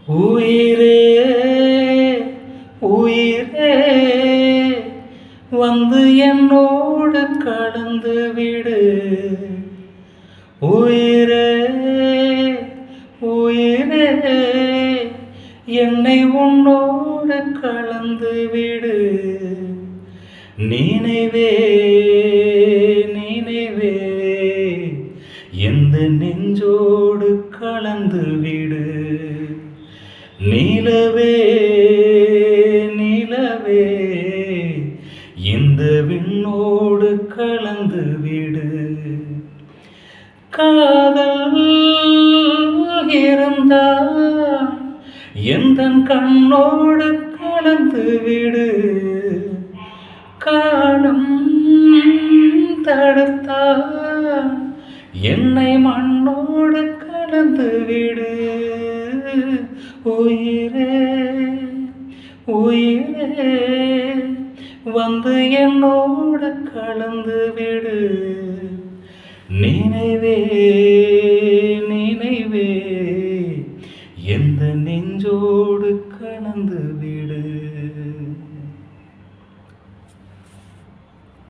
உயிரே உயிரே வந்து என்னோடு கலந்து விடு. உயிரே உயிரே என்னை உன்னோடு கலந்து விடு. நினைவே நினைவே எந்த நெஞ்சோடு கலந்து விடு. நிலவே நிலவே இந்த விண்ணோடு கலந்து விடு. காதல் இருந்தால் எந்தன் கண்ணோடு கலந்து விடு. காலம் தடுத்தால் என்னை மண்ணோடு கலந்து விடு. உயிரே உயிரே வந்து என்னோடு கலந்து விடு. நினைவே நினைவே எந்த